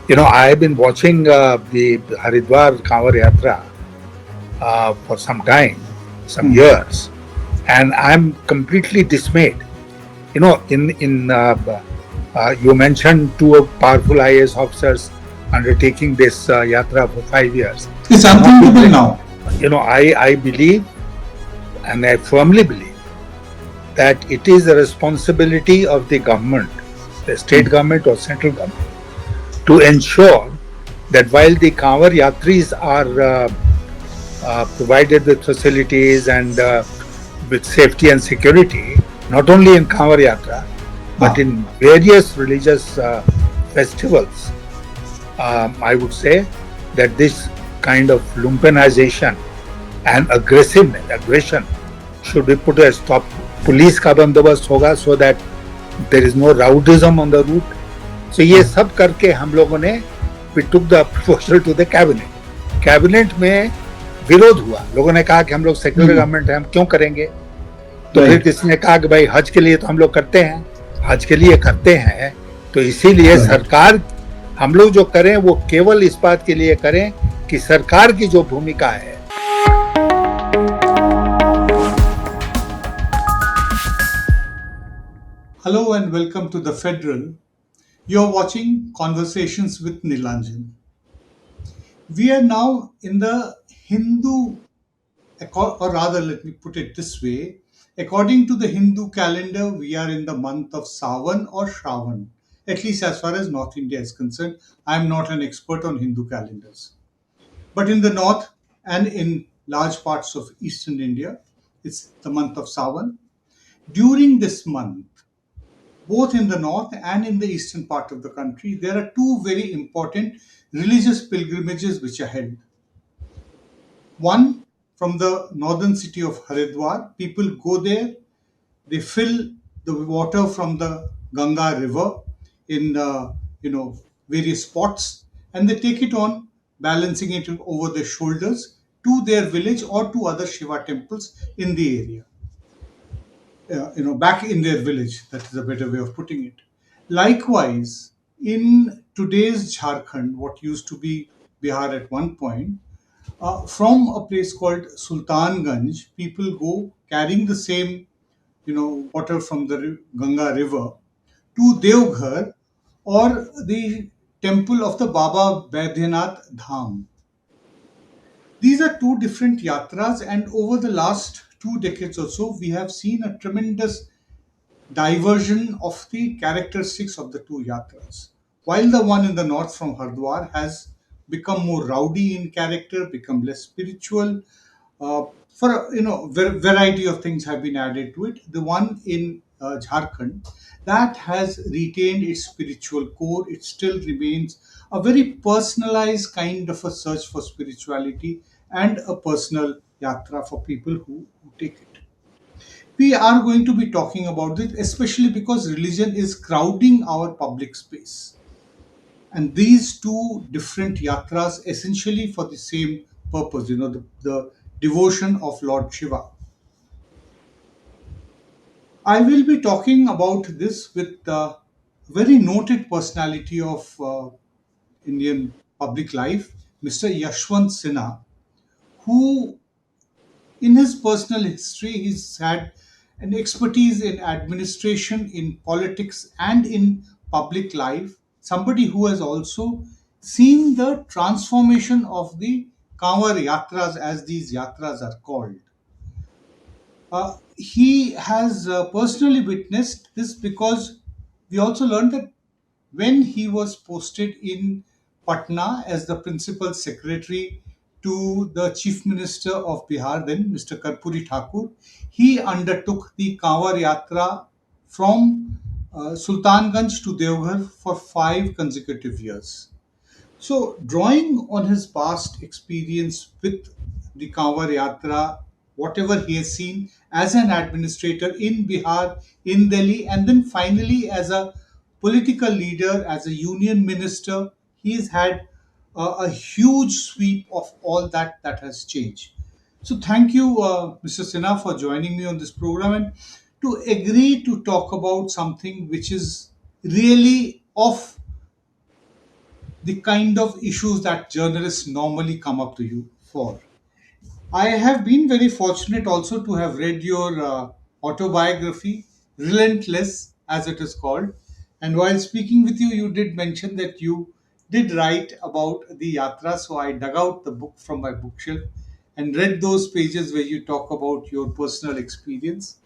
I've been watching the Haridwar Kanwar Yatra for some time, some years, and I'm completely dismayed. You mentioned two powerful IAS officers undertaking this yatra for 5 years. It's unthinkable now. I believe, and I firmly believe, that it is the responsibility of the government, the state government or central government, to ensure that while the Kanwar Yatris are provided with facilities and with safety and security, not only in Kanwar Yatra, but in various religious festivals, I would say that this kind of lumpenization and aggression should be put a stop. Police का बंदोबस्त होगा so that there is no rowdism on the route. So ये सब करके हम लोगों ने we took the proposal to the cabinet. Cabinet में विरोध हुआ, लोगों ने कहा कि हम लोग सेक्युलर गवर्नमेंट है, हम क्यों करेंगे? तो फिर किसी ने कहा कि भाई हज के लिए तो हम लोग करते हैं, हज के लिए करते हैं, तो इसीलिए सरकार हम लोग जो करें वो केवल इस बात के लिए करें कि सरकार की जो भूमिका है. Hello and welcome to the Federal. You're watching Conversations with Nilanjan. We are now in the Hindu, or rather, let me put it this way. According to the Hindu calendar, we are in the month of Sawan or Shravan, at least as far as North India is concerned. I'm not an expert on Hindu calendars. But in the north and in large parts of eastern India, it's the month of Sawan. During this month, both in the north and in the eastern part of the country, there are two very important religious pilgrimages which are held. One, from the northern city of Haridwar, people go there, they fill the water from the Ganga river in various pots, and they take it on, balancing it over their shoulders to their village or to other Shiva temples in the area. Back in their village. That is a better way of putting it. Likewise, in today's Jharkhand, what used to be Bihar at one point, from a place called Sultanganj, people go carrying the same, water from the Ganga river to Deoghar or the temple of the Baba Baidyanath Dham. These are two different yatras, and over the last 2 decades or so, we have seen a tremendous diversion of the characteristics of the two yatras. While the one in the north from Haridwar has become more rowdy in character, become less spiritual, variety of things have been added to it. The one in Jharkhand that has retained its spiritual core. It still remains a very personalized kind of a search for spirituality and a personal yatra for people who take it. We are going to be talking about this, especially because religion is crowding our public space. And these two different yatras essentially for the same purpose, the devotion of Lord Shiva. I will be talking about this with the very noted personality of Indian public life, Mr. Yashwant Sinha, who in his personal history, he's had an expertise in administration, in politics, and in public life. Somebody who has also seen the transformation of the Kanwar Yatras, as these yatras are called. He has personally witnessed this because we also learned that when he was posted in Patna as the principal secretary to the Chief Minister of Bihar, then Mr. Karpuri Thakur, he undertook the Kanwar Yatra from Sultanganj-to-Deoghar for 5 consecutive years. So, drawing on his past experience with the Kanwar Yatra, whatever he has seen as an administrator in Bihar, in Delhi, and then finally as a political leader, as a union minister, he's had a huge sweep of all that has changed. So, thank you, Mr. Sinha, for joining me on this program and to agree to talk about something which is really of the kind of issues that journalists normally come up to you for. I have been very fortunate also to have read your autobiography, Relentless, as it is called. And while speaking with you, you did mention that you did write about the Yatra. So I dug out the book from my bookshelf and read those pages where you talk about your personal experience.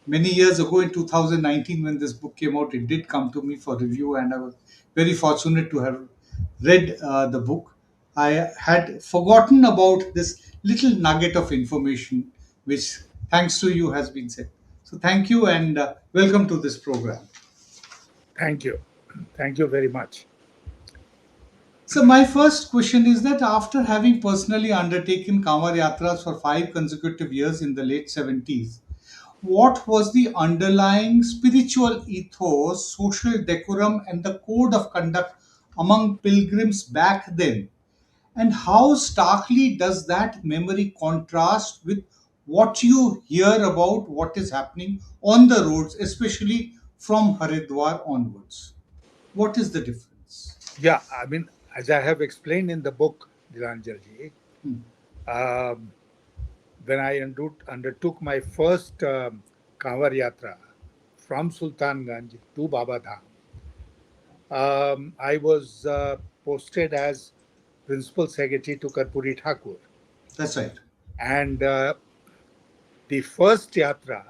Many years ago in 2019, when this book came out, it did come to me for review, and I was very fortunate to have read the book. I had forgotten about this little nugget of information, which, thanks to you, has been said. So, thank you and welcome to this program. Thank you. Thank you very much. So, my first question is that after having personally undertaken Kanwar Yatras for 5 consecutive years in the late 70s, what was the underlying spiritual ethos, social decorum, and the code of conduct among pilgrims back then? And how starkly does that memory contrast with what you hear about what is happening on the roads, especially from Haridwar onwards? What is the difference? Yeah, I mean, as I have explained in the book, Nilanjan, Hmm. um, when I undertook my first Kanwar Yatra from Sultanganj to Baba Dham, I was posted as Principal Secretary to Karpuri Thakur. That's right. And the first Yatra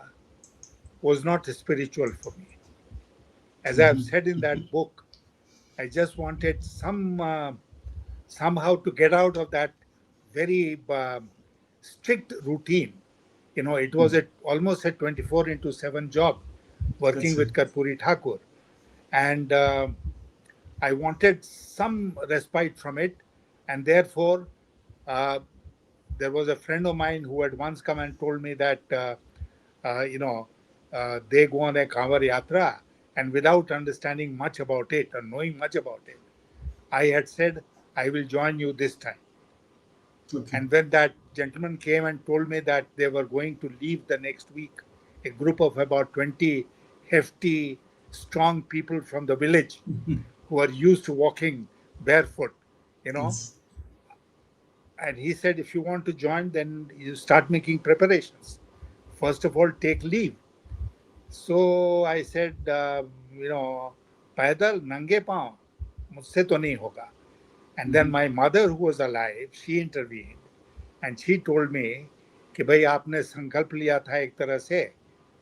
was not spiritual for me. As I have Mhm. said in that book, I just wanted somehow to get out of that very strict routine. It was almost a 24 into 7 job working That's with right. Karpuri Thakur. And I wanted some respite from it. And therefore, uh, there was a friend of mine who had once come and told me that, uh, you know, they go on a Kanwar Yatra. And without understanding much about it or knowing much about it, I had said, I will join you this time. Okay. And when that gentleman came and told me that they were going to leave the next week, a group of about 20 hefty, strong people from the village who are used to walking barefoot, you know, Yes. and he said, if you want to join, then you start making preparations. First of all, take leave. So I said, पैदल नंगे पांव मुझसे तो नहीं होगा. And then Mhm. my mother, who was alive, she intervened and she told me कि भाई आपने संकल्प लिया था एक तरह से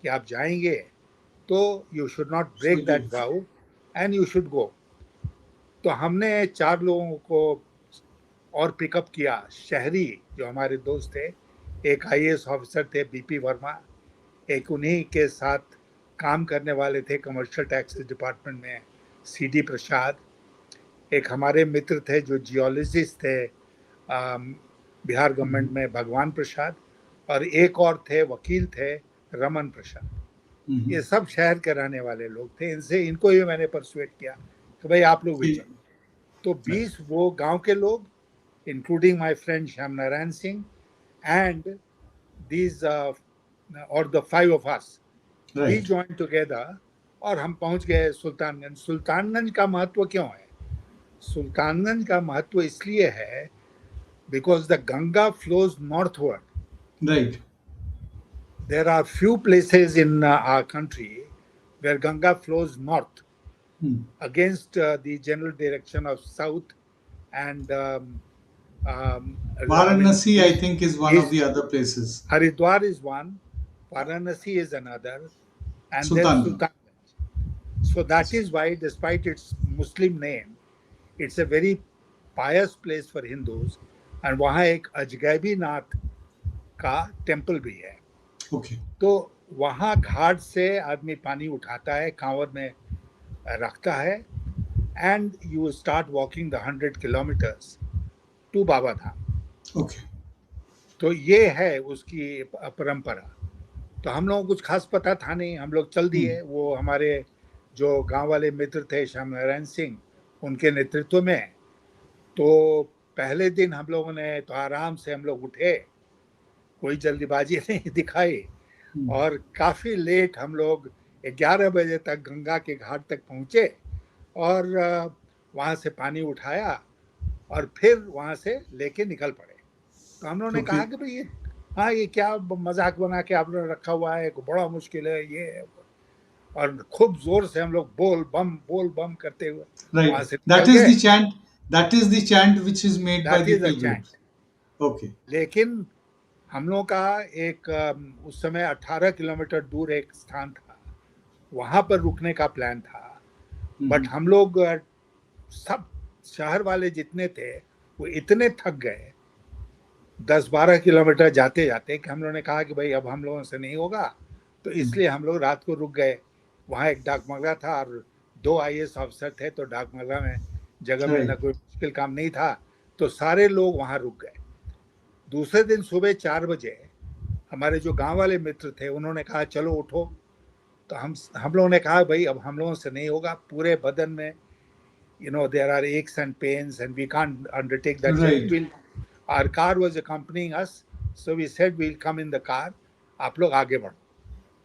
कि आप जाएंगे, तो you should not So break that do. vow and you should go. तो हमने 4 लोगों को और पिकअप किया. शहरी जो हमारे दोस्त थे, एक आईएएस ऑफिसर थे बीपी वर्मा, एक उन्हीं के साथ काम करने वाले थे कमर्शियल टैक्सेस डिपार्टमेंट में सीडी प्रसाद, एक हमारे मित्र थे जो जियोलॉजिस्ट थे बिहार गवर्नमेंट Mhm. में भगवान प्रसाद, और एक और थे वकील थे रमन प्रसाद. ये Mhm. सब शहर के रहने वाले लोग थे. इनको ही मैंने परसुएट किया कि भाई आप लोग भी See, चलो. तो right. 20 वो गांव के लोग, including my friend Shyam Narayan Singh and these or the 5 of us, we Right. joined together और हम पहुंच गए सुल्तानगंज. सुल्तानगंज का महत्व क्यों है? सुल्तानगंज का महत्व इसलिए है because the Ganga flows northward. Right. There are few places in our country where Ganga flows north Hmm. against the general direction of south and um, I mean Varanasi, I east. think, is one of the East. other places. Haridwar is one, Varanasi is another, and then Sultanganj. Sultanganj. So that That's is why, despite its Muslim name, it's a very pious place for Hindus. And वहाँ एक अजगैबी नाथ का temple भी है. right. Okay. तो वहाँ घाट से आदमी पानी उठाता है, कांवर में रखता है, and you start walking the 100 kilometres to Baba Dham. Okay. तो ये है उसकी परंपरा. तो हम लोगों को कुछ खास पता था नहीं, हम लोग चल Hmm. दिए. वो हमारे जो गांव वाले मित्र थे श्याम नारायण सिंह, उनके नेतृत्व में. तो पहले दिन हम लोगों ने तो आराम से हम लोग उठे, कोई जल्दीबाजी नहीं दिखाई, Hmm. और काफ़ी लेट हम लोग 11 बजे तक गंगा के घाट तक पहुँचे. और वहां से पानी उठाया और फिर वहां से लेके निकल पड़े। तो हम लोगों ने कहा Okay. कि भाई ये, हाँ ये क्या मजाक बना के आप लोगों ने रखा हुआ है, बड़ा मुश्किल है ये। और खूब जोर से हम लोग बोल बम करते हुए वहां Right. से That निकल is गए। the chant. That is the chant which is made by that the is a chant. pilgrims. Okay. लेकिन हम लोग का एक उस समय 18 किलोमीटर दूर एक स्थान था, वहां पर रुकने का प्लान था। But Mhm. हम लोग सब शहर वाले जितने थे वो इतने थक गए 10-12 किलोमीटर जाते जाते कि हम लोगों ने कहा कि भाई अब हम लोगों से नहीं होगा। तो इसलिए हम लोग रात को रुक गए। वहाँ एक डाकमगरा था और 2 आईएएस ऑफिसर थे, तो डाकमगरा में जगह मिलना Right. कोई मुश्किल काम नहीं था। तो सारे लोग वहाँ रुक गए। दूसरे दिन सुबह 4 बजे हमारे जो गांव वाले मित्र थे उन्होंने कहा चलो उठो। तो हम लोगों ने कहा भाई अब हम लोगों से नहीं होगा, पूरे बदन में there are aches and pains and we can't undertake that journey. Right. We'll Our car was accompanying us, so we said we'll come in the car, आप लोग आगे बढ़ो।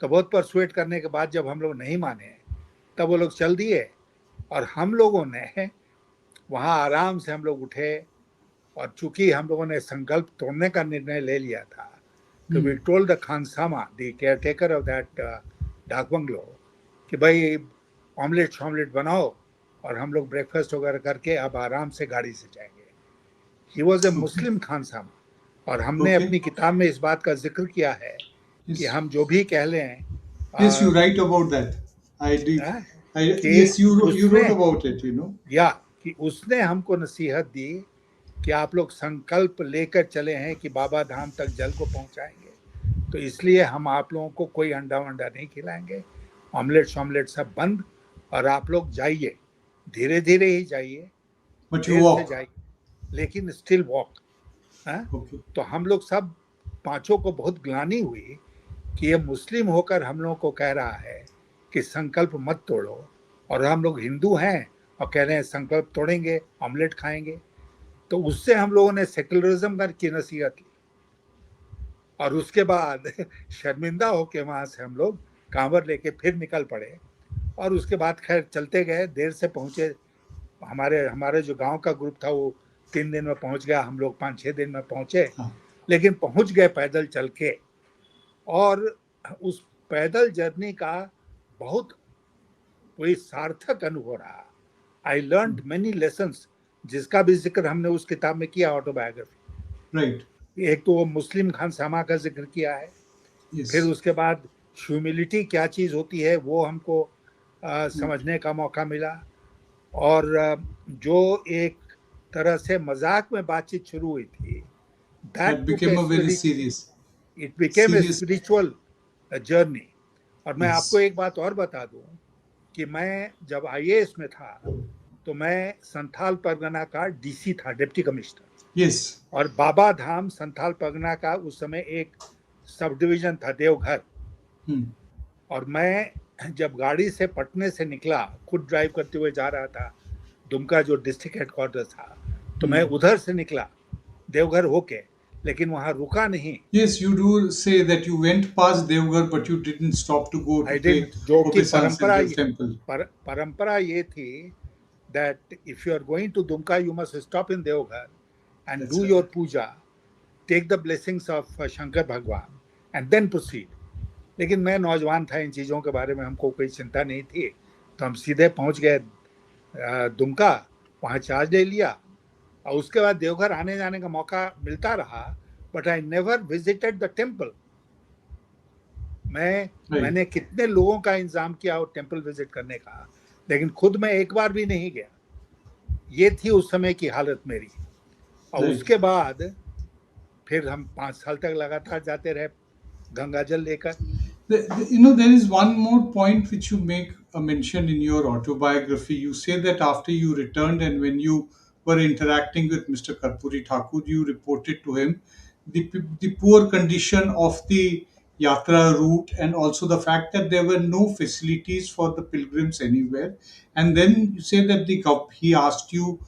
तो बहुत परसुएट करने के बाद जब हम लोग नहीं माने तब वो लोग चल दिए। और हम लोगों ने वहाँ आराम से हम लोग उठे। और चूंकि हम लोगों ने संकल्प तोड़ने का निर्णय ले लिया था, तो वी Hmm. टोल्ड द खानसामा the care taker of that डाक बंगलो कि भाई ऑमलेट शॉमलेट बनाओ और हम लोग ब्रेकफास्ट वगैरह करके अब आराम से गाड़ी से जाएंगे। He was a Okay. मुस्लिम खानसामा। और हमने Okay. अपनी किताब में इस बात का जिक्र किया है कि Yes. हम जो भी कह लें Yes, uh, you write about that. I did. Uh, I कि yes, you उसने wrote about it. You know. या कि उसने हमको नसीहत दी कि आप लोग संकल्प लेकर चले हैं कि बाबा धाम तक जल को पहुंचाएंगे, तो इसलिए हम आप लोगों को कोई अंडा वंडा नहीं खिलाएंगे, ऑमलेट शॉमलेट सब बंद। और आप लोग जाइए, धीरे धीरे ही जाइए, But you देर से walk. जाइए, लेकिन स्टिल वॉक। Okay. तो हम लोग सब पांचों को बहुत ग्लानि हुई कि ये मुस्लिम होकर हम लोगों को कह रहा है कि संकल्प मत तोड़ो, और हम लोग हिंदू हैं और कह रहे हैं संकल्प तोड़ेंगे, ऑमलेट खाएंगे। तो उससे हम लोगों ने सेकुलरिज्म की नसीहत ली। और उसके बाद शर्मिंदा होके वहां से हम लोग कांवर लेके फिर निकल पड़े। और उसके बाद खैर चलते गए, देर से पहुंचे। हमारे हमारे जो गांव का ग्रुप था वो 3 दिन में पहुंच गया, हम लोग 5-6 दिन में पहुंचे। Ah. लेकिन पहुंच गए पैदल चल के। और उस पैदल जर्नी का बहुत कोई सार्थक अनुभव रहा। आई लर्न मेनी लेसन्स, जिसका भी जिक्र हमने उस किताब में किया, ऑटोबायोग्राफी। Right. एक तो वो मुस्लिम खान सामा का जिक्र किया है। फिर Yes. उसके बाद ह्यूमिलिटी क्या चीज़ होती है वो हमको Hmm. समझने का मौका मिला। और जो एक तरह से मजाक में बातचीत शुरू हुई थी, that That took became A a very spirit, serious, it became a serious. Spiritual journey. और मैं आपको Yes. एक बात और बता दूं कि मैं जब आईएएस में था तो मैं संथाल परगना का डीसी था, डिप्टी कमिश्नर। Yes. और बाबा धाम संथाल परगना का उस समय एक सब डिवीजन था, देवघर। Hmm. और मैं जब गाड़ी से पटने से निकला, खुद ड्राइव करते हुए जा रहा था दुमका जो डिस्ट्रिक्ट हेडक्वार्टर था, तो मैं Hmm. उधर से निकला देवघर होके, लेकिन वहां रुका नहीं। Yes, you do say that you went past Devgarh, but you didn't stop to go to I pay didn't, जो कि obeisance in the temple. परंपरा ये थी that if you are going to Dumka, you must stop in Deoghar and That's do right. your puja, take the blessings of Shankar Bhagwan and then proceed. लेकिन मैं नौजवान था, इन चीज़ों के बारे में हमको कोई चिंता नहीं थी। तो हम सीधे पहुंच गए दुमका, वहाँ चार्ज ले लिया। और उसके बाद देवघर आने जाने का मौका मिलता रहा, but I never visited the temple. Right. मैंने कितने लोगों का इंतजाम किया वो टेम्पल विजिट करने का, लेकिन खुद मैं एक बार भी नहीं गया। ये थी उस समय की हालत मेरी। और Right. उसके बाद फिर हम 5 साल तक लगातार जाते रहे गंगा जल लेकर। There is one more point which you make a mention in your autobiography. You say that after you returned and when you were interacting with Mr. Karpuri Thakur, you reported to him the poor condition of the Yatra route and also the fact that there were no facilities for the pilgrims anywhere. And then you say that he asked you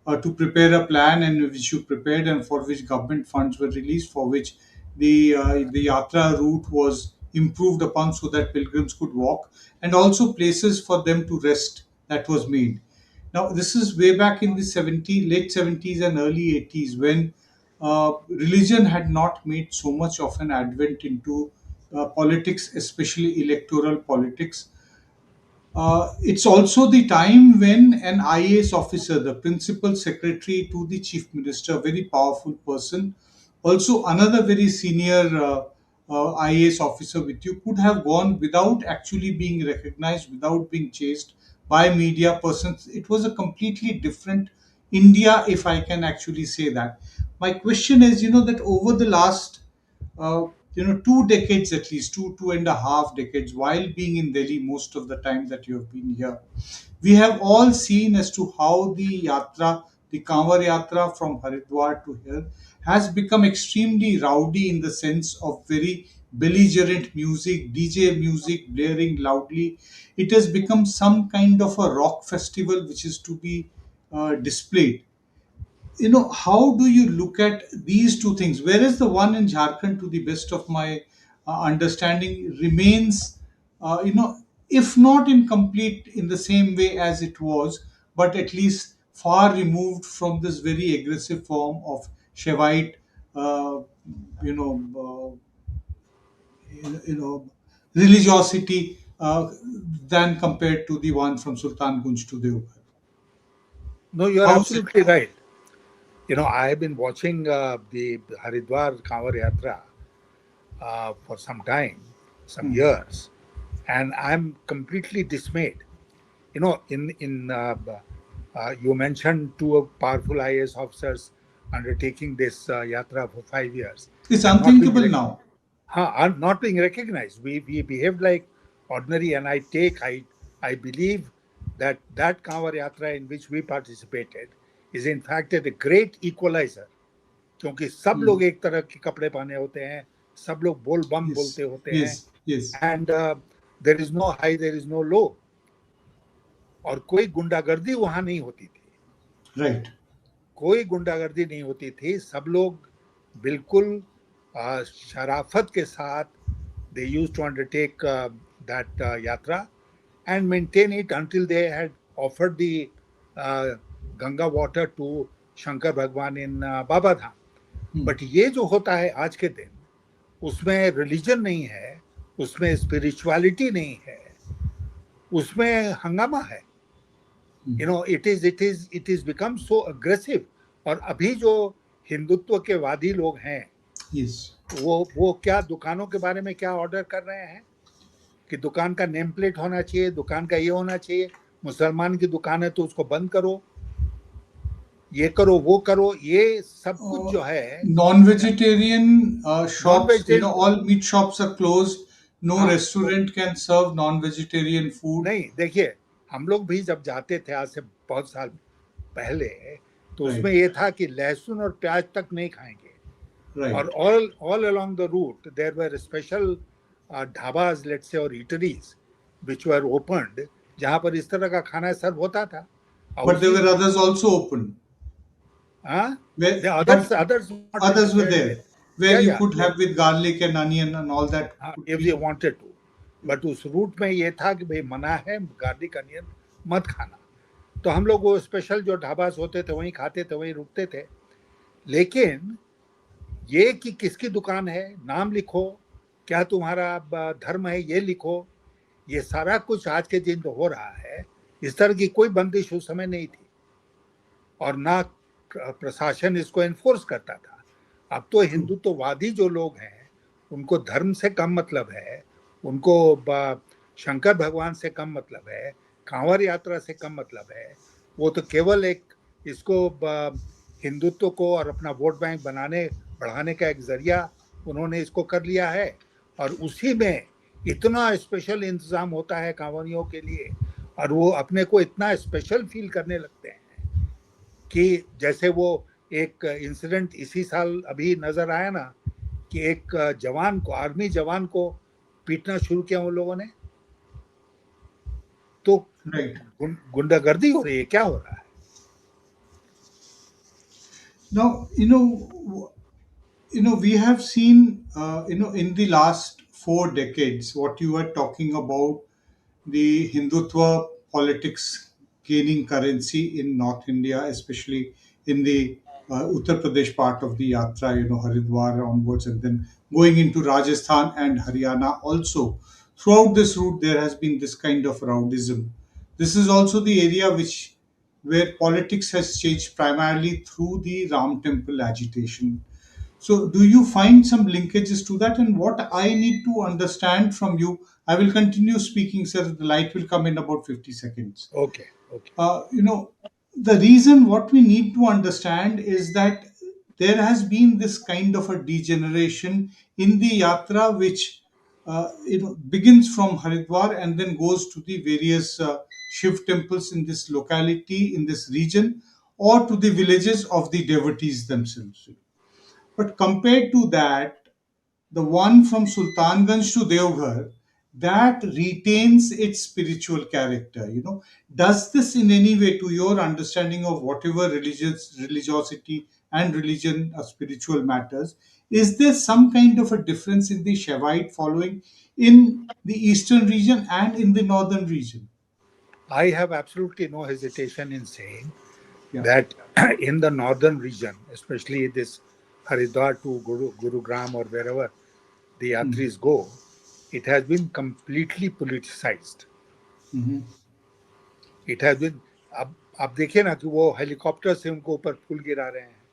to prepare a plan and which you prepared and for which government funds were released, for which the Yatra route was improved upon so that pilgrims could walk, and also places for them to rest that was made. Now, this is way back in the late 70s and early 80s, when religion had not made so much of an advent into politics, especially electoral politics. It's also the time when an IAS officer, the principal secretary to the chief minister, very powerful person, also another very senior IAS officer with you, could have gone without actually being recognized, without being chased by media persons. It was a completely different India, if I can actually say that. My question is, that over the last uh, 2 decades, at least 2.5 decades, while being in Delhi most of the time that you have been here, we have all seen as to how the Kanwar Yatra from Haridwar to here has become extremely rowdy, in the sense of very belligerent music, DJ music blaring loudly. It has become some kind of a rock festival which is to be displayed. How do you look at these two things, whereas the one in Jharkhand, to the best of my understanding, remains if not in complete in the same way as it was, but at least far removed from this very aggressive form of Shevite uh, you know you know religiosity, than compared to the one from Sultanganj to Deoghar. No, you're How's it? absolutely right. I have been watching the Haridwar Kanwar Yatra for some time, some Hmm. years, and I'm completely dismayed. You mentioned two powerful IAS officers undertaking this yatra for 5 years It's and not being unthinkable now. are not being recognized. We behaved like ordinary, and I believe that Kanwar Yatra in which we participated is in fact a great equalizer, क्योंकि सब Hmm. लोग एक तरह के कपड़े पहने होते हैं, सब लोग बोल बम Yes, बोलते होते हैं, yes, yes. And there is no high, there is no low, और कोई गुंडागर्दी वहां नहीं होती थी, Right. कोई गुंडागर्दी नहीं होती थी, सब लोग बिल्कुल शराफत के साथ they used to undertake that yatra and maintain it until they had offered the Ganga water to Shankar Bhagwan in Baba Dham. Hmm. But ये जो होता है आज के दिन, उसमें रिलीजन नहीं है, उसमें स्पिरिचुअलिटी नहीं है, उसमें हंगामा है. It is become so aggressive. और अभी जो हिंदुत्व के वादी लोग हैं, Yes. वो क्या दुकानों के बारे में क्या ऑर्डर कर रहे हैं कि दुकान का नेम प्लेट होना चाहिए, दुकान का ये होना चाहिए, मुसलमान की दुकान है तो उसको बंद करो, ये करो वो करो, ये सब कुछ जो है Non-vegetarian non shops, vegetarian. all meat shops are closed. No हाँ, तो restaurant can serve non-vegetarian food. नहीं, देखिए, हम लोग भी जब जाते थे आज से बहुत साल पहले, तो उसमें Right, ये था कि लहसुन और प्याज तक नहीं खाएंगे. और right. all along the route there were special dhabas, let's say, or eateries which were opened, जहाँ पर इस तरह का खाना सर्व होता था. और But there उसी were others also open. हाँ, Where, the but others not others were interfered with. there, where Yeah, you yeah, could have with garlic and onion and all that could if they be. wanted to. But उस root में ये था कि भाई मना है, garlic onion मत खाना. तो हम लोग वो स्पेशल जो ढाबास होते थे वहीं खाते थे, वहीं रुकते थे. लेकिन ये कि किसकी दुकान है, नाम लिखो, क्या तुम्हारा धर्म है ये लिखो, ये सारा कुछ आज के दिन तो हो रहा है. इस तरह की कोई बंदिश उस समय नहीं थी, और ना प्रशासन इसको एनफोर्स करता था. अब तो True. हिंदुत्ववादी जो लोग हैं, उनको धर्म से कम मतलब है, उनको शंकर भगवान से कम मतलब है, कांवर यात्रा से कम मतलब है. वो तो केवल एक इसको हिंदुत्व को और अपना वोट बैंक बनाने बढ़ाने का एक जरिया उन्होंने इसको कर लिया है. और उसी में इतना स्पेशल इंतजाम होता है कांवरियों के लिए, और वो अपने को इतना स्पेशल फील करने लगते हैं कि जैसे वो एक इंसिडेंट इसी साल अभी नजर आया ना, कि एक जवान को, आर्मी जवान को पीटना शुरू किया उन लोगों ने. तो Right. गुंडागर्दी हो रही है, क्या हो रहा है? Now, we have seen, in the last 4 decades, what you were talking about, the Hindutva politics gaining currency in North India, especially in the Uttar Pradesh part of the Yatra, Haridwar onwards, and then going into Rajasthan and Haryana also. Throughout this route, there has been this kind of rowdism. This is also the area where politics has changed primarily through the Ram Temple agitation. So, do you find some linkages to that? And what I need to understand from you, I will continue speaking, sir. The light will come in about 50 seconds. Okay, okay. uh, you know the reason what we need to understand is that there has been this kind of a degeneration in the yatra which begins from Haridwar and then goes to the various Shiv temples in this locality, in this region, or to the villages of the devotees themselves. But compared to that, the one from Sultanganj to Deoghar, that retains its spiritual character. Does this in any way, to your understanding of whatever religiosity and religion or spiritual matters, is there some kind of a difference in the Shaivite following in the eastern region and in the northern region? I have absolutely no hesitation in saying Yeah. that in the northern region, especially this Haridwar to Gurugram or wherever the Mm. yatris go, it has been completely politicized. Hmm. It has been. अब देखिए ना कि वो helicopter से उनको ऊपर फूल गिरा रहे हैं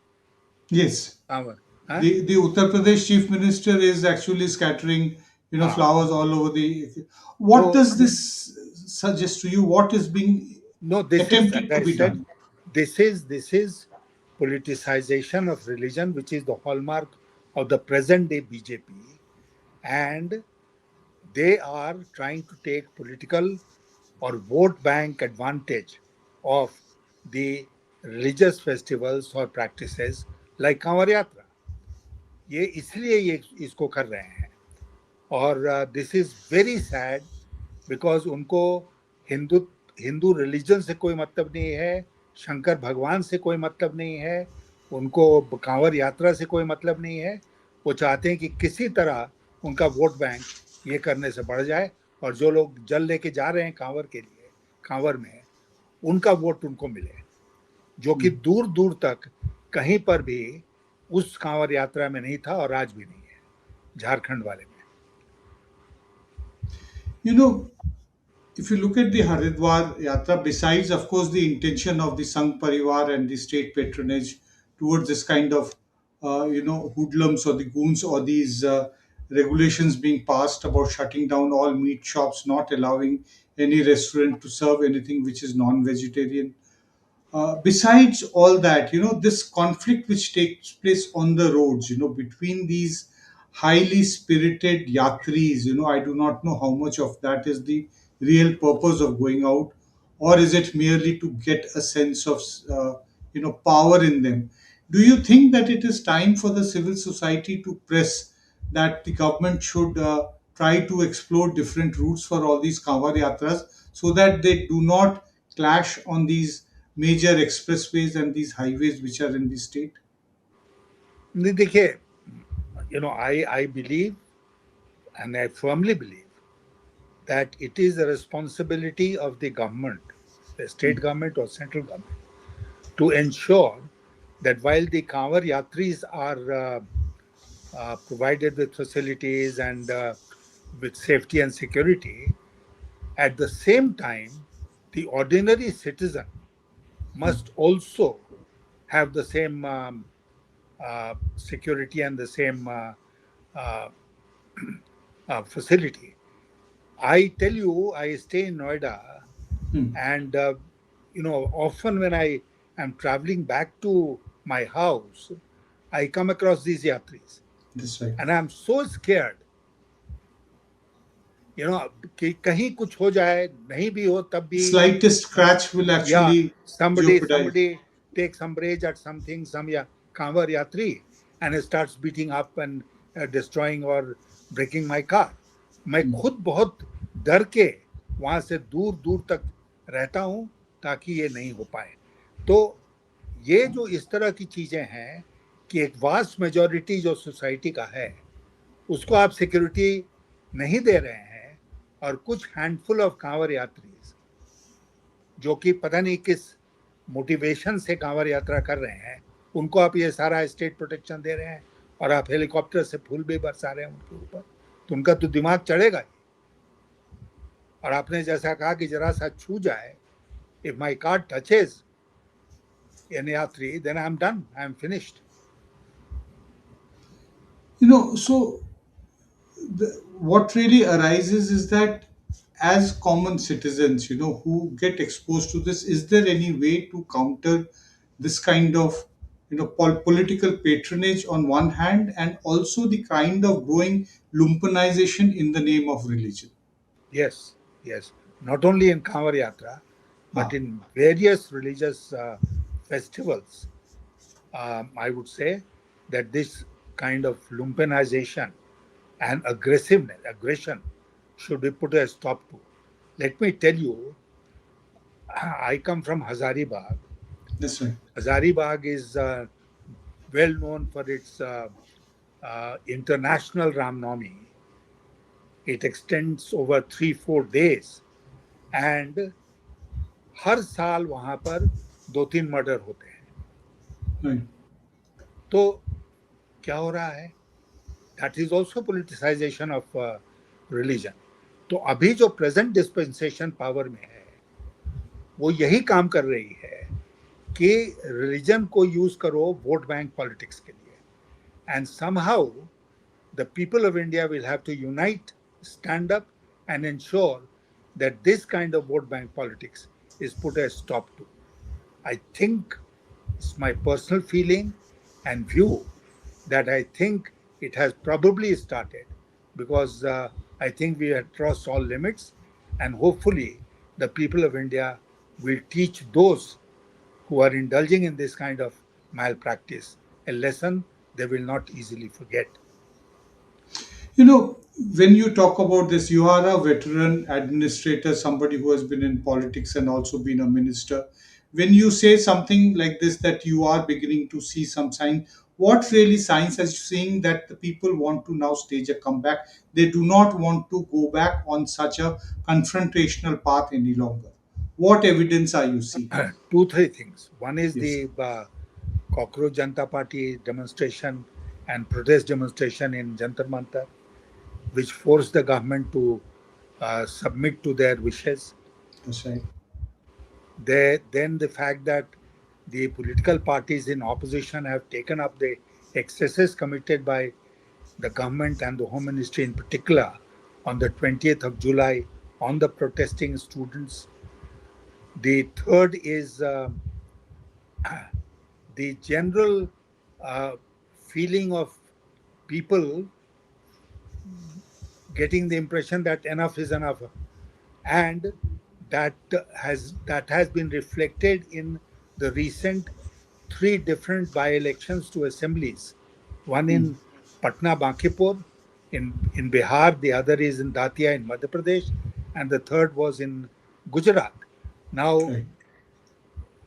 Yes. कांवर, हाँ The Uttar Pradesh chief minister is actually scattering, हाँ flowers all over the. तो What does this suggest to you? What is being no, this is, as attempted to I be said, done? this is politicization of religion, which is the hallmark of the present day BJP, and they are trying to take political or vote bank advantage of the religious festivals or practices like Kanwar Yatra. ये इसलिए ये इसको कर रहे हैं और this is very sad because उनको Hindu Hindu religion से कोई मतलब नहीं है, शंकर भगवान से कोई मतलब नहीं है, उनको कांवर यात्रा से कोई मतलब नहीं है। वो चाहते हैं कि किसी तरह उनका वोट बैंक ये करने से बढ़ जाए और जो लोग जल लेके जा रहे हैं कांवर के लिए, कांवर में, उनका वोट उनको मिले, जो कि दूर दूर तक कहीं पर भी उस कांवर यात्रा में नहीं था और आज भी नहीं है झारखंड वाले में। You know, if you look at the Haridwar Yatra, besides, of course, the intention of the Sangh Parivar and the state patronage towards this kind of, hoodlums or the goons or these regulations being passed about shutting down all meat shops, not allowing any restaurant to serve anything which is non-vegetarian. Besides all that, this conflict which takes place on the roads, between these highly spirited yatris, I do not know how much of that is the real purpose of going out, or is it merely to get a sense of, power in them. Do you think that it is time for the civil society to press that the government should try to explore different routes for all these Kanwar Yatras so that they do not clash on these major expressways and these highways which are in the state? नहीं देखिए, I believe and I firmly believe that it is the responsibility of the government, the state government or central government, to ensure that while the Kanwar Yatris are provided with facilities and with safety and security, at the same time, the ordinary citizen must also have the same security and the same uh, facility. I tell you, I stay in Noida, Hmm. and often when I am traveling back to my house, I come across these yatris, That's right. and I'm so scared, कि कहीं कुछ हो जाए, नहीं भी हो तब भी, Slightest scratch will yeah, actually somebody jeopardize. somebody takes umbrage at something, some Kanwar Yatri, and it starts beating up and destroying or breaking my car. मैं Hmm. खुद बहुत डर के वहां से दूर दूर तक रहता हूं ताकि ये नहीं हो पाए। तो ये जो इस तरह की चीजें हैं कि एक वास्ट मेजॉरिटी जो सोसाइटी का है उसको आप सिक्योरिटी नहीं दे रहे हैं और कुछ हैंडफुल ऑफ कांवर यात्रीज जो कि पता नहीं किस मोटिवेशन से कांवर यात्रा कर रहे हैं, उनको आप ये सारा स्टेट प्रोटेक्शन दे रहे हैं और आप हेलीकॉप्टर से फूल भी बरसा रहे हैं उनके ऊपर, तो उनका तो दिमाग चढ़ेगा ही। और आपने जैसा कहा कि जरा सा छू जाए, if my car touches an यात्री, then I am done, I am finished. So what really arises is that as common citizens, who get exposed to this, is there any way to counter this kind of, political patronage on one hand, and also the kind of growing lumpenization in the name of religion? Yes, yes. Not only in Kanwar Yatra, but Ah, in various religious festivals, I would say that this kind of lumpenization and aggression should be put a stop to. Let me tell you, I come from Hazaribagh. that's right. Hazaribagh is well known for its international Ramnavami. It extends over 3-4 days, and हर साल वहां पर 2-3 murder होते हैं. Right. तो क्या हो रहा है? That is also politicisation of religion. तो अभी जो प्रेजेंट डिस्पेंसेशन पावर में है, वो यही काम कर रही है कि रिलीजन को यूज करो वोट बैंक पॉलिटिक्स के लिए. And somehow the people of India will have to unite, stand up and ensure that this kind of vote bank politics is put a stop to. I think it's my personal feeling and view that I think it has probably started because I think we have crossed all limits, and hopefully the people of India will teach those who are indulging in this kind of malpractice a lesson they will not easily forget. You know, when you talk about this, you are a veteran administrator, somebody who has been in politics and also been a minister. When you say something like this, that you are beginning to see some sign, what really signs are you seeing that the people want to now stage a comeback? They do not want to go back on such a confrontational path any longer. What evidence are you seeing? 2-3 things. One is Yes, the Cockroach Janata Party demonstration and protest demonstration in Jantar Mantar, which forced the government to submit to their wishes. that's right. Then the fact that the political parties in opposition have taken up the excesses committed by the government and the Home Ministry in particular on the 20th of July on the protesting students. The third is the general uh, feeling of people getting the impression that enough is enough, and that has been reflected in the recent three different by-elections to assemblies. One Hmm. in Patna, Bankipur, in Bihar, the other is in Datia in Madhya Pradesh, and the third was in Gujarat. Now, Right.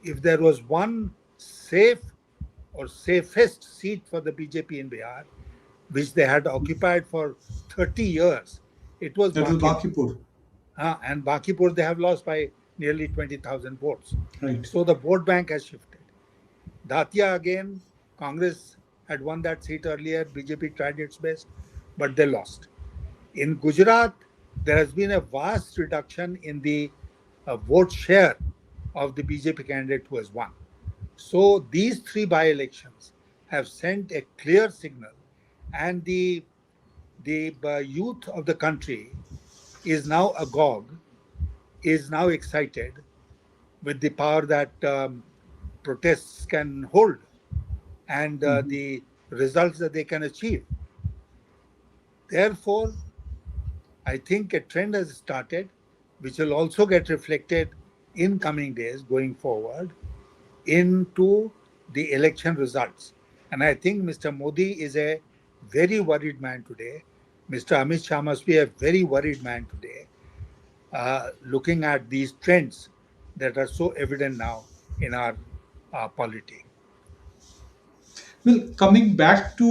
if there was one safe or safest seat for the BJP in Bihar, which they had occupied for 30 years, it was That was Bankipur. Bakipur. And Bankipur they have lost by nearly 20,000 votes. Right. So the vote bank has shifted. Datia again, Congress had won that seat earlier, BJP tried its best, but they lost. In Gujarat, there has been a vast reduction in the vote share of the BJP candidate who has won. So these three by-elections have sent a clear signal, and the youth of the country is now agog, is now excited with the power that protests can hold and Mhm. the results that they can achieve. Therefore, I think a trend has started, which will also get reflected in coming days going forward into the election results. And I think Mr. Modi is a very worried man today. Mr. Amit Shah must be a very worried man today, looking at these trends that are so evident now in our polity. Well, coming back to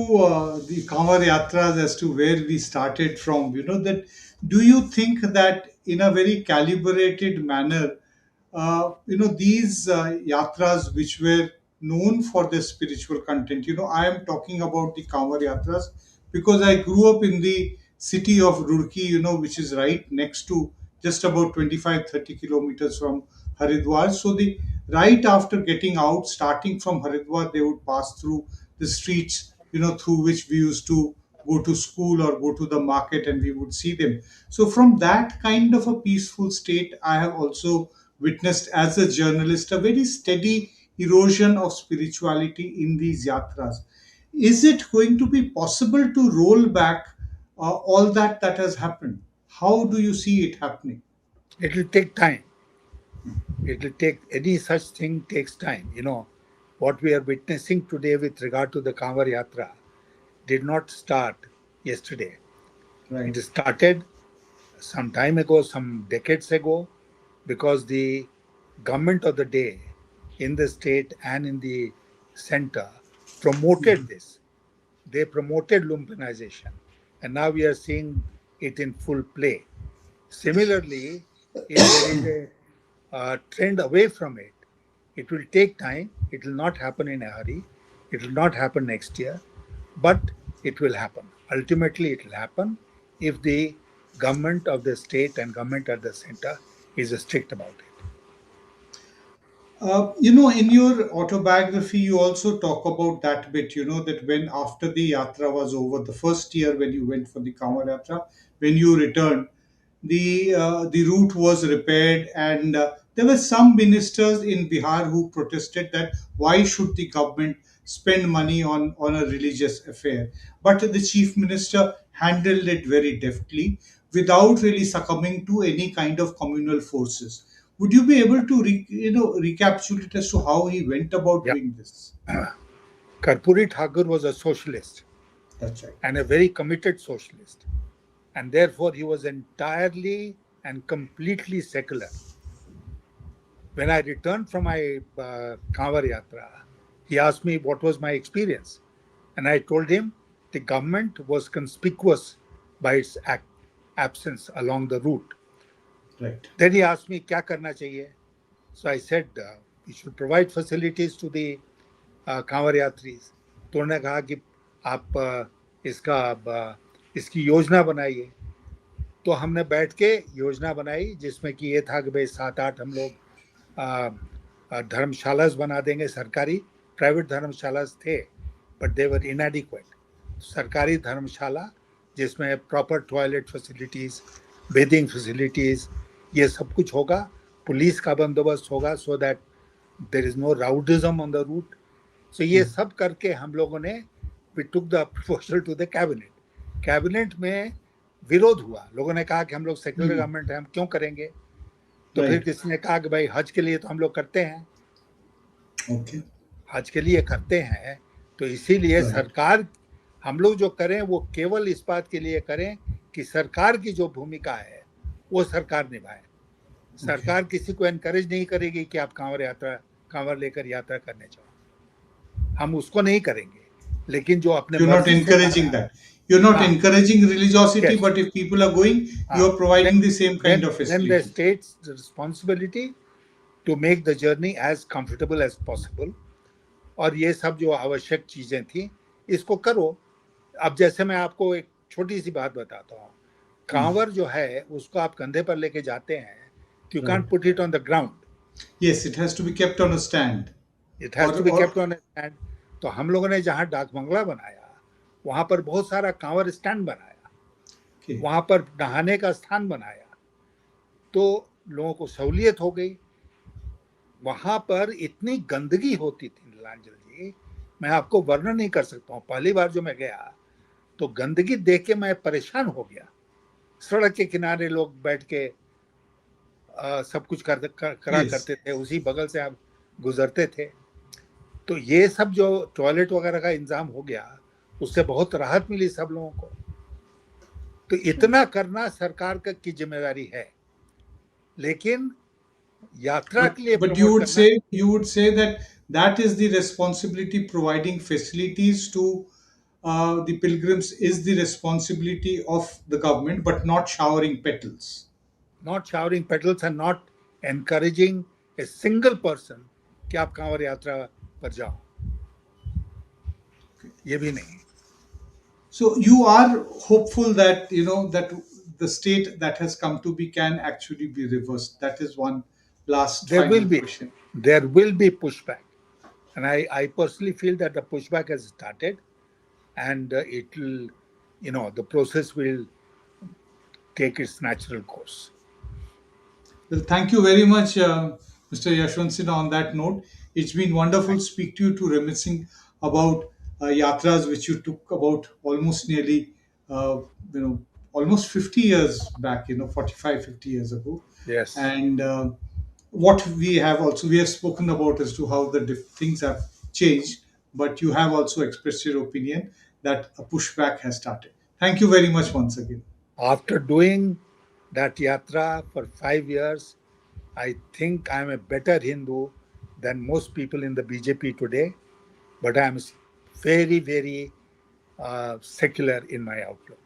the Kanwar Yatras as to where we started from, that do you think that in a very calibrated manner, these yatras which were known for their spiritual content. I am talking about the Kanwar Yatras because I grew up in the city of Roorkee, which is right next to, just about 25-30 kilometers from Haridwar. So the right after getting out, starting from Haridwar, they would pass through the streets, through which we used to go to school or go to the market, and we would see them. So from that kind of a peaceful state, I have also witnessed as a journalist a very steady erosion of spirituality in these yatras. Is it going to be possible to roll back all that has happened? How do you see it happening? It will take time. It will take any such thing takes time. What we are witnessing today with regard to the Kanwar Yatra did not start yesterday. It Right. started some time ago, some decades ago, because the government of the day in the state and in the center promoted this. They promoted lumpenization, and now we are seeing it in full play. Similarly, if there is a trend away from it, it will take time. It will not happen in a hurry. It will not happen next year, but it will happen. Ultimately, it will happen if the government of the state and government at the center is strict about it. In your autobiography, you also talk about that bit, that when after the yatra was over, the first year when you went for the Kanwar Yatra, when you returned, the route was repaired, and there were some ministers in Bihar who protested that why should the government spend money on a religious affair? But the chief minister handled it very deftly without really succumbing to any kind of communal forces. Would you be able to recapitulate as to how he went about Yeah. doing this? Karpuri Thakur was a socialist That's right. and a very committed socialist, and therefore he was entirely and completely secular. When I returned from my Kanwar Yatra, he asked me what was my experience. And I told him the government was conspicuous by its absence along the route. Right. Then he asked me, क्या करना चाहिए? So I said, we should provide facilities to the Kanwar यात्रीज. तो उन्होंने कहा कि आप इसकी योजना बनाइए. तो हमने बैठ के योजना बनाई जिसमें कि ये था कि भाई 7-8 हम लोग धर्मशाला बना देंगे. सरकारी प्राइवेट धर्मशाला थे, बट दे वर इनएडिक्वेट. सरकारी धर्मशाला जिसमें proper toilet facilities, bathing facilities, ये सब कुछ होगा. पुलिस का बंदोबस्त होगा, so that there is no rowdyism on the route. So ये सब करके हम लोगों ने we took the proposal to the cabinet. Cabinet में विरोध हुआ. लोगों ने कहा कि हम लोग सेक्युलर गवर्नमेंट है, हम क्यों करेंगे. तो फिर Right. किसी ने कहा कि भाई हज के लिए तो हम लोग करते हैं, Okay. हज के लिए करते हैं, तो इसीलिए Right. सरकार हम लोग जो करें वो केवल इस बात के लिए करें कि सरकार की जो भूमिका है वो सरकार निभाए. सरकार किसी को एनकरेज नहीं करेगी कि आप कांवर लेकर यात्रा करने जाओ. हम उसको नहीं करेंगे, लेकिन जो अपने You're not मर्जी से कर encouraging रहा है. that. You're not हाँ. encouraging religiosity, Yes. but if people are going, हाँ. you're providing Then the same kind of then the facilities. state's responsibility to make the journey as comfortable as possible. और ये सब जो आवश्यक चीजें थी इसको करो. अब जैसे मैं आपको एक छोटी सी बात बताता हूँ. कांवर जो है उसको आप कंधे पर लेके जाते हैं, you Right. Can't put it on the ground. Yes, it has to be kept on a stand. It has to be Or kept on a stand. तो हम लोगों ने जहाँ डाक बंगला बनाया वहां पर बहुत सारा कांवर स्टैंड बनाया, okay. वहां पर नहाने का स्थान बनाया, तो लोगों को सहूलियत हो गई. वहां पर इतनी गंदगी होती थी नीलांजन जी, मैं आपको वर्णन नहीं कर सकता हूँ. पहली बार जो मैं गया तो गंदगी देख के मैं परेशान हो गया. सड़क के किनारे लोग बैठ के सब कुछ करा Yes. करते थे, उसी बगल से आप गुजरते थे. तो ये सब जो टॉयलेट वगैरह का इंतजाम हो गया उससे बहुत राहत मिली सब लोगों को. तो इतना करना सरकार की जिम्मेदारी है, लेकिन यात्रा But के लिए but प्रमोट करना. you would say that that is the responsibility. Providing facilities to the pilgrims is the responsibility of the government, but not showering petals. Not showering petals and not encouraging a single person कि आप कांवर यात्रा पर जाओ, ये भी नहीं. So you are hopeful that that the state that has come to be can actually be reversed. That is one last There will final be question. there will be pushback, and I personally feel that the pushback has started, and it will, the process will take its natural course. Well, thank you very much, Mr. Yashwant Sinha. On that note, it's been wonderful Thank, to speak to you, to reminiscing about yatras which you took about almost nearly, uh, you know, almost 50 years back, 45, 50 years ago. yes, And what we have spoken about as to how the things have changed, but you have also expressed your opinion that a pushback has started. Thank you very much once again. after doing that yatra for 5 years, I think I'm a better Hindu than most people in the BJP today, but I'm very, very secular in my outlook.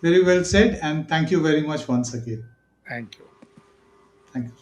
Very well said, and thank you very much once again. Thank you. Thank you.